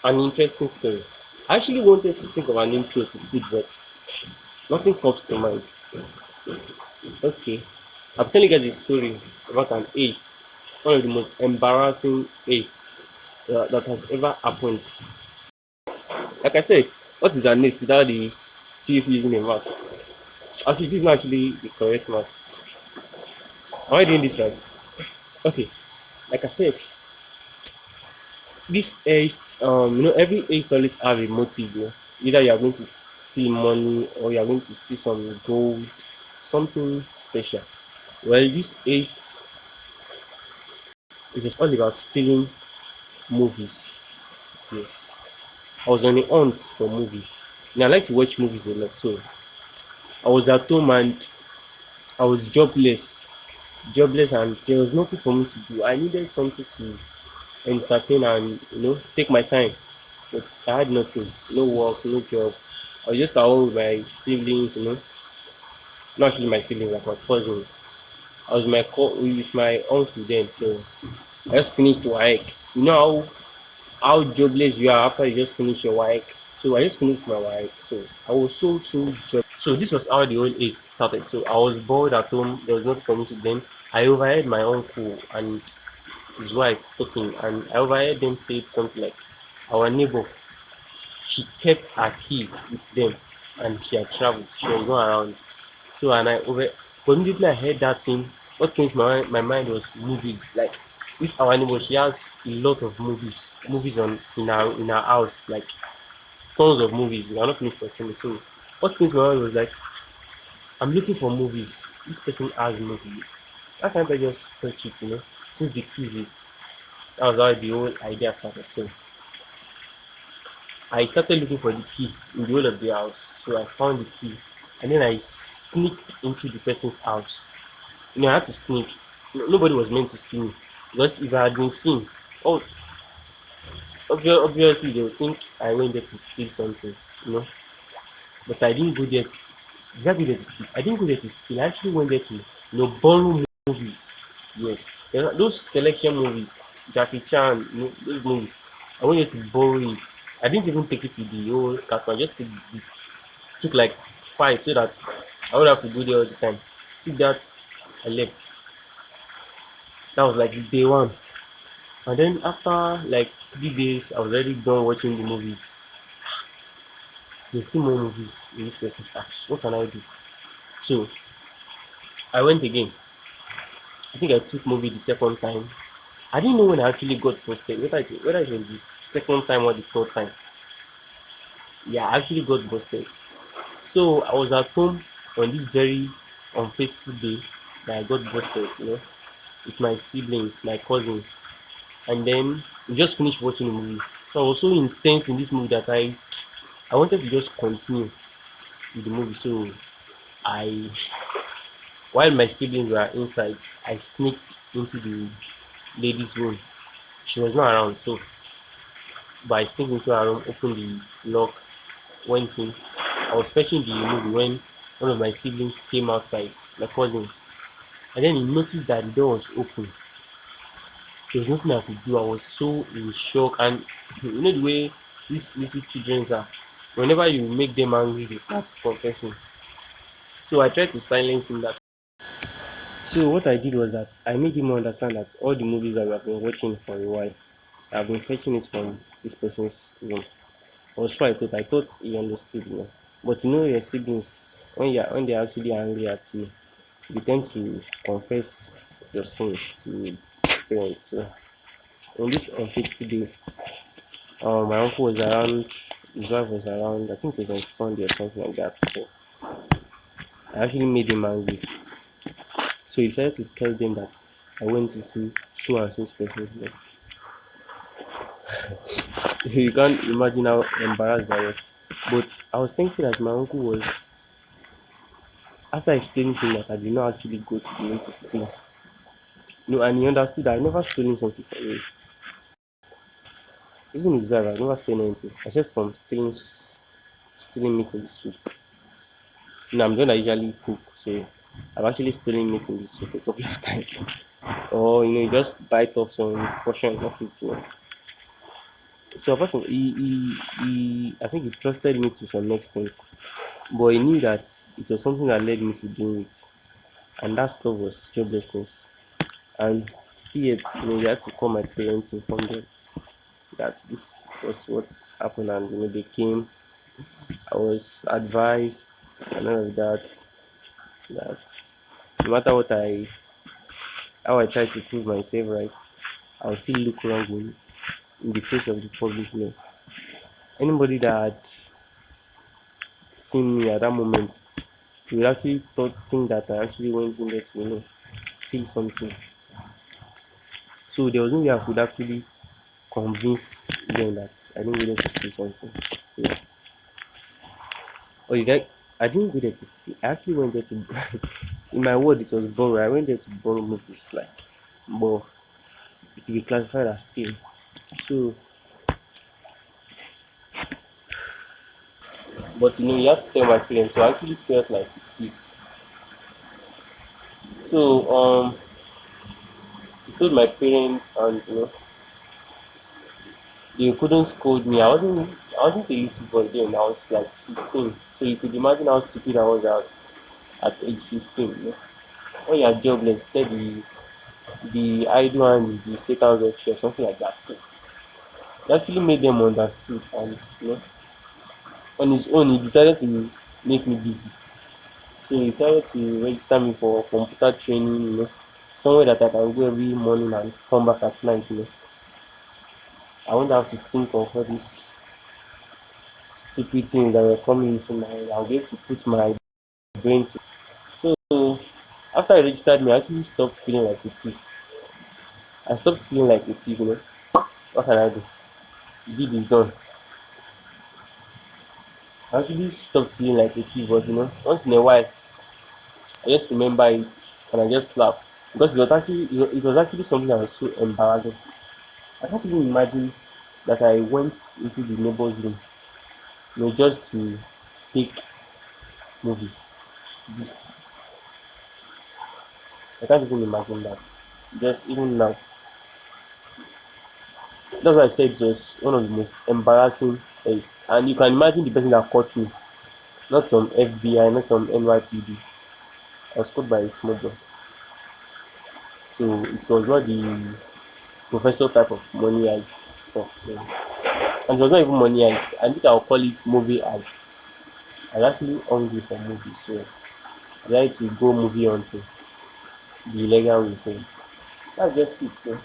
An interesting story. I actually wanted to think of an intro to put, but nothing comes to mind. Okay, I'm telling you guys a story about an heist, one of the most embarrassing heists that has ever happened. Like I said, what is an heist without the thief using a mask? Actually, this is not actually the correct mask. Am I doing this right? Okay, like I said, this heist, every heist always have a motive. Either you are going to steal money or you are going to steal some gold, something special. Well, this heist it was all about stealing movies. Yes, I was on the hunt for movie. And I like to watch movies a lot, so I was at home and I was jobless, and there was nothing for me to do. I needed something to entertain and take my time. But I had nothing, no work, no job. I was just at home with my siblings, not actually my siblings, like my cousins. I was with my uncle then, so I just finished work. You know how jobless you are after you just finish your work. So I just finished my work. So I was so jobless. So this was how the whole East started. So I was bored at home. There was nothing for me to then. I overheard my uncle and his wife talking, and I overheard them say something like, "Our neighbor, she kept her key with them, and she had traveled. She was not around." So and but immediately I heard that thing. What came to my mind was movies. Like this our neighbor, she has a lot of movies on in her house, like tons of movies. We are not finished watching it. So what came to my mind was like, I'm looking for movies. This person has movie. Why can't I just touch it? Since the key is it. That was how the whole idea started. So I started looking for the key in the whole of the house. So I found the key. And then I sneaked into the person's house. I had to sneak. Nobody was meant to see me. Because if I had been seen, oh, obviously they would think I went there to steal something, you know. But I didn't go there. Exactly there to steal. I didn't go there to steal. I actually went there to, borrow movies. Yes, those selection movies, Jackie Chan, those movies. I went there to borrow it. I didn't even take it with the whole carton. I just took this. Took like five so that I would have to go there all the time. Took that, I left. That was like day one. And then after like 3 days, I was already done watching the movies. There's still more movies in this person's house. What can I do? So I went again. I think I took movie the second time. I didn't know when I actually got busted, whether it was the second time or the third time. Yeah, I actually got busted. So I was at home on this very unfaithful day that I got busted, with my siblings, my cousins. And then we just finished watching the movie. So I was so intense in this movie that I wanted to just continue with the movie. So I, while my siblings were inside, I sneaked into the lady's room. She was not around, so but I sneaked into her room, opened the lock, went in. I was fetching the movie when one of my siblings came outside, my cousins, and then he noticed that the door was open. There was nothing I could do. I was so in shock, and you know the way these little children are. Whenever you make them angry, they start confessing. So I tried to silence him that. So what I did was that I made him understand that all the movies that we have been watching for a while, I've been fetching it from this person's room. I was sure I thought he understood. But your siblings when they're actually angry at you, they tend to confess your sins to parents. So on this unfaithful day, my uncle was around, his wife was around, I think it was on Sunday or something like that. So I actually made him angry. So he decided to tell them that I went into so and so special. You can't imagine how embarrassed I was. But I was thankful that my uncle was, after explaining to him that I did not actually go to the room to steal. And he understood that I never stolen something from him. Even his wife, I never stolen anything, except from stealing meat in the soup. I'm the one that usually cook, so I've actually stolen meat in the soup a couple of times. Or you just bite off some portion of it. So apart from he I think he trusted me to some extent, but he knew that it was something that led me to doing it, and that stuff was joblessness. And still yet, we had to call my parents, inform them that this was what happened, and they came. I was advised and all of that no matter what I how I try to prove myself right, I'll still look wrong in the face of the public. Anybody that had seen me at that moment will actually think that I actually went in there to steal something. So there was no way I could actually convince them that I didn't go there to steal something. Yeah. Or did I didn't go there to steal. I actually went there to in my word it was borrow. I went there to borrow movies like, but it will be classified as steal. So but you have to tell my parents. So I actually felt like a thief. So I told my parents, and they couldn't scold me. I wasn't a little boy then. I was like 16. So you could imagine how stupid I was at age 16. When you are jobless, say the idle hand is the second of share, something like that. So it actually made them understood, and on his own he decided to make me busy. So he decided to register me for computer training, somewhere that I can go every morning and come back at night. I won't have to think of all these stupid things that were coming into my head. I'll get to put my brain to. So after I registered me, I actually stopped feeling like a thief. I stopped feeling like a thief. What can I do? The deed is done. I actually stopped feeling like a thief, but once in a while, I just remember it and I just laugh because it was actually something that was so embarrassing. I can't even imagine that I went into the neighbor's room, just to take movies. This I can't even imagine that. Just even now, that's why I said it was one of the most embarrassing things. And you can imagine the person that caught me, not some FBI, not some NYPD. I was caught by a small boy. So it was not the professor type of money heist stuff. So. And it was not even money heist. I think I'll call it movie heist. I was actually hungry for movies, so I decided to go movie hunting the illegal way. So that's just it. So.